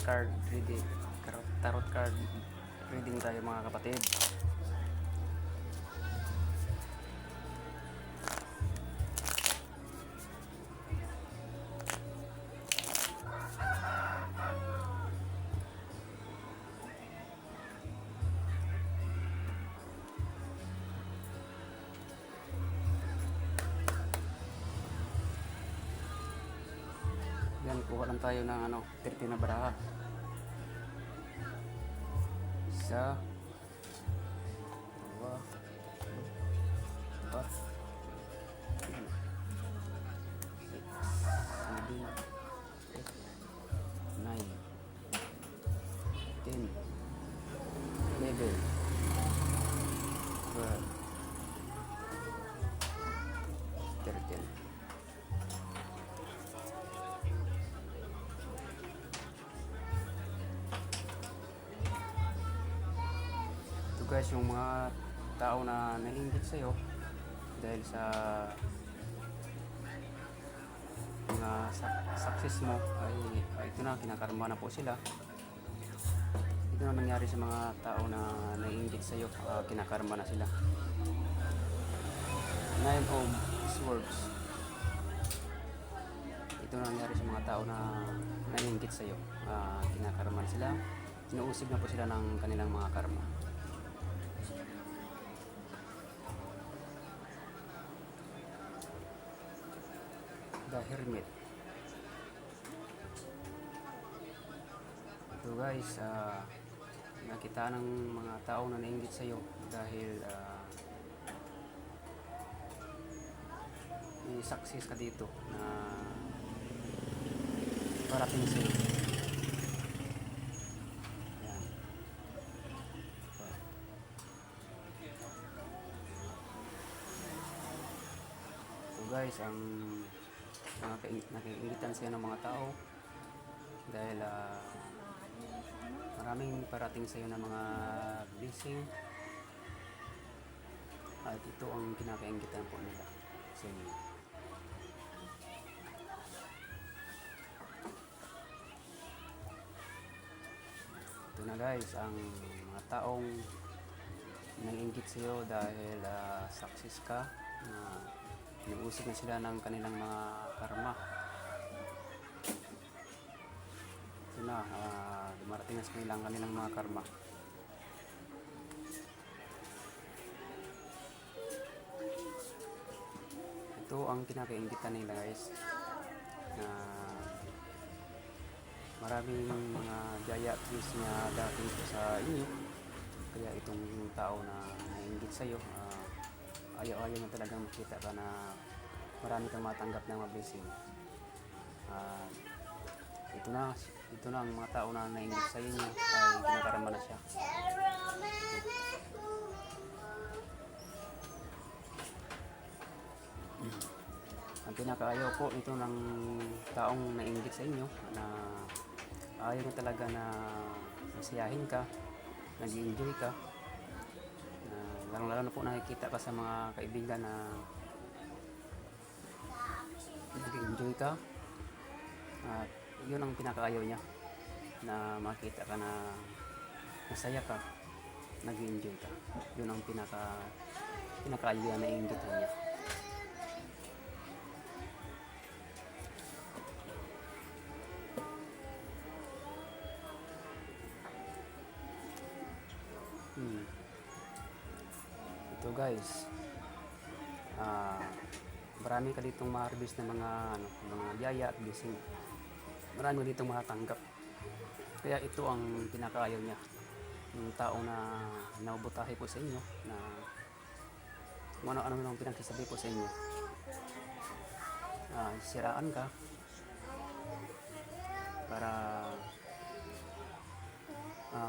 card reading. Tarot card reading tayo mga kapatid. Yan, kuha lang tayo ng 30 na baraha. Isa, dalawa, empat, 6, 7, 8, 9, 10, 11, 12, 13. Guys, yung mga tao na naiinggit sa'yo dahil sa mga success mo ay ito na, kinakarma na po sila. Ito na nangyari sa mga tao na naiinggit sa'yo, kinakarma na sila. 9 of Swords. Ito na nangyari sa mga tao na naiinggit sa'yo, kinakarma na sila. Inuusig na po sila ng kanilang mga karma. The Hermit. Ito guys, nakita ng mga tao na nainggit sa'yo dahil i-success ka dito na parating sa'yo. Yan. So guys, ang nakiingitan sa'yo ng mga tao dahil maraming parating sa'yo ng mga blessing at ito ang kinakaingitan po nila sa inyo. Ito na guys, ang mga taong nag-inggit sa'yo dahil success ka na inuusig na sila ng kanilang mga karma. Ito na, dumarating na sa kanilang mga karma. Ito ang kinakaingitan nila guys, na maraming mga jaya at twist na dating sa inyo. Kaya itong tao na nainggit sa'yo, ayaw-ayaw na talagang makita ka na marami kang matanggap ng mga blessing. Ito na ang mga tao na nainggit sa inyo ay kinakarama na siya. Ang pinakaayaw po ito ng taong nainggit sa inyo na ayaw na talaga na masiyahin ka, nag-enjoy ka. Lalo na po nakikita ka sa mga kaibigan na nag-enjoy ka, at yun ang pinakaayaw niya, na makita ka na masaya ka, nag-enjoy ka. Yun ang pinakaayaw na iingitan niya. Ito guys, marami ka ditong ma-harvest na mga biyaya at blessing. Marami ditong matatanggap. Kaya ito ang pinakaayaw niya, yung tao na naubutahe po sa inyo, na kung ano-ano nang pinagsasabi po sa inyo, siraan ka para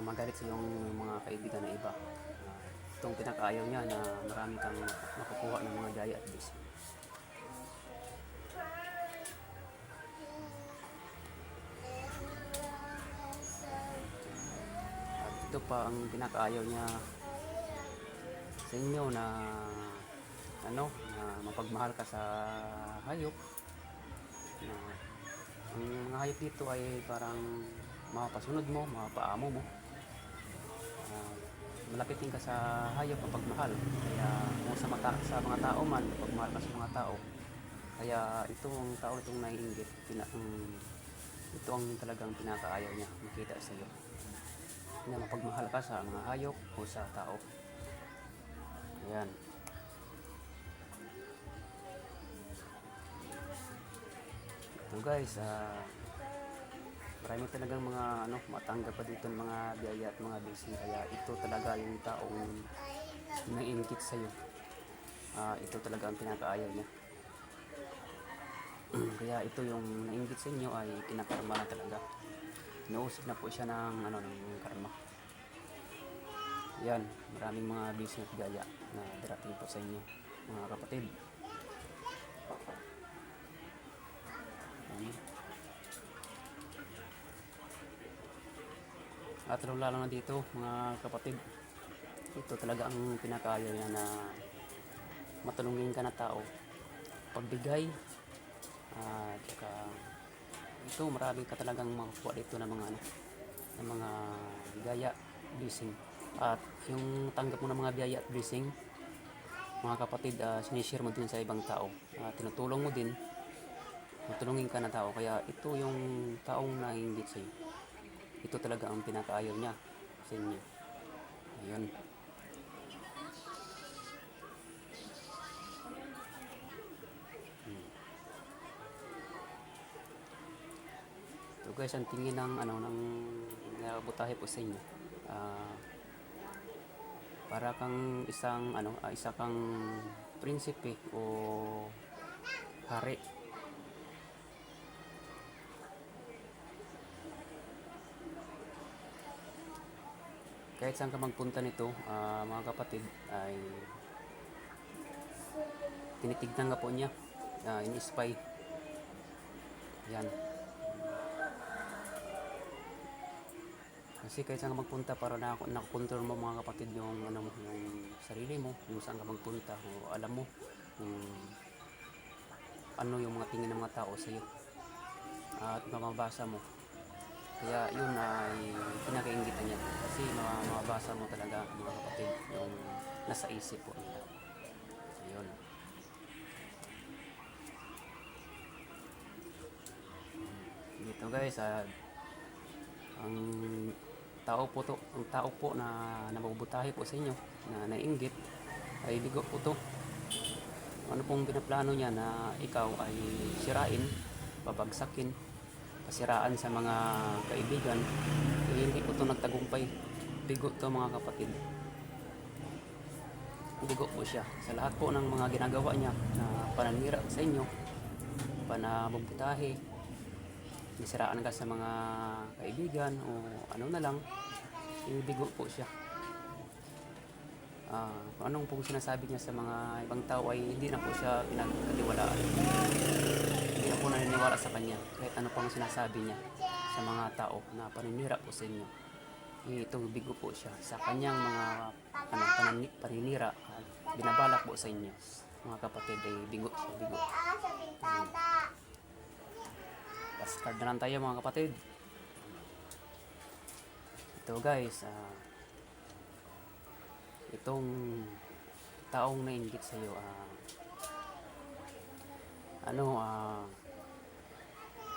magalit sa iyong mga kaibigan na iba. Itong pinakaayaw niya na marami kang makukuha ng mga jaya at blessing. At ito pa ang pinakaayaw niya sa inyo, na na mapagmahal ka sa hayop. Ang mga hayop dito ay parang mapasunod mo, mapaamo mo. Ah, Malapitin ka sa hayop ang pagmahal. Kaya kung sa mga tao man, pagmahal ka sa mga tao. Kaya ito ang tao itong naiinggit. Ito ang talagang pinakaayaw niya makita sa iyo. Na mapagmahal ka sa mga hayop o sa tao. Ayan. Ito guys, marami talagang mga matanggap pa dito ng mga biyaya at mga blessing. Kaya ito talaga yung taong naiinggit sa iyo. Ito talaga ang pinakaayaw niya. Kaya ito yung nainggit sa inyo ay kinakarma na talaga. Inuusig na po siya ng karma. Yan, maraming mga blessing at biyaya na darating po sa inyo, mga kapatid. At lalo na dito, mga kapatid, ito talaga ang pinakaayaw niya, na matulungin ka na tao, pagbigay. Tsaka ito, marami ka talagang makukuha dito ng mga biyaya, blessing. At yung tanggap mo ng mga biyaya at blessing, mga kapatid, sinishare mo din sa ibang tao. Tinutulong mo din, matulungin ka na tao. Kaya ito yung taong naiinggit sa iyo. Ito talaga ang pinakaayaw niya sa inyo. Ayun. Ito guys, ang tingin ng butahe po sa inyo. Para kang isa kang prinsipe o hari. Kahit saan ka magpunta nito, mga kapatid, ay tinitignan nga po niya, in-spy. Yan. Kasi kahit saan ka magpunta, para nakakontrol mo, mga kapatid, yung sarili mo, yung saan ka magpunta, o alam mo yung mga tingin ng mga tao sa iyo, at mababasa mo. Kaya yun ay pinakainggitan niya, kasi mababasa mo talaga, mga kapatid, yung nasa isip po nila. Ayun. Dito guys, ang tao po na namabutahe po sa inyo, na nainggit, ay bigo po to. Ano pong pinaplano niya, na ikaw ay sirain, babagsakin, pasiraan sa mga kaibigan, hindi po ito nagtagumpay. Bigo to, mga kapatid. Bigo po siya sa lahat po ng mga ginagawa niya, na pananira sa inyo, panabubutahe, nisiraan ka sa mga kaibigan o na lang, bigo po siya. Kung anong pong sinasabi niya sa mga ibang tao ay hindi na po siya pinagkatiwalaan. Hindi na po naniniwala sa kanya kahit ano pang sinasabi niya sa mga tao na paninira po sa inyo. Ito, bigo po siya sa kanyang mga paninira at binabalak po sa inyo, mga kapatid. Ay bigo siya, bigo. Last card na lang tayo, mga kapatid. Ito guys, itong taong nainggit sa iyo,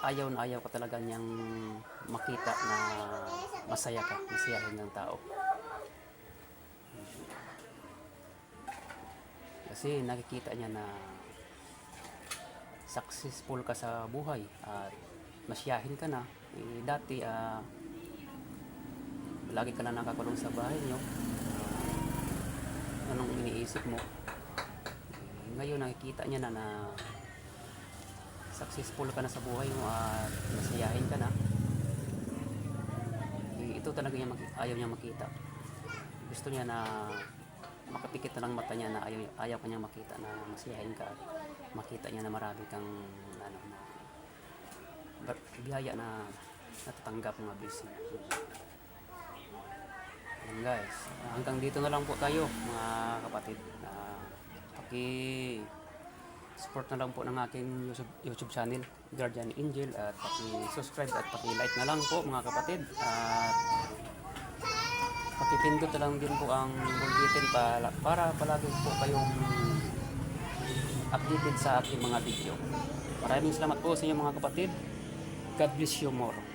ayaw na ayaw ka talaga niyang makita na masaya ka, masayahin ng tao. Kasi nakikita niya na successful ka sa buhay at masiyahin ka na. Dati lagi ka na nakakulong sa bahay niyo. Anong iniisip mo? Ngayon nakikita niya na successful ka na sa buhay mo at masiyahin ka na. Ito talaga ayaw niya makita. Gusto niya na makapikit na lang mata niya, na ayaw ka niya makita na masiyahin ka at makita niya na marami kang biyaya na natatanggap, mga blessing. Yan guys, hanggang dito na lang po tayo, mga kapatid. Support na lang po ng aking YouTube channel, Guardian Angel, at paki-subscribe at paki-like na lang po mga kapatid. At pakipindot na lang din po ang bell button para palagi po kayong updated sa aking mga video. Maraming salamat po sa inyo mga kapatid. God bless you more.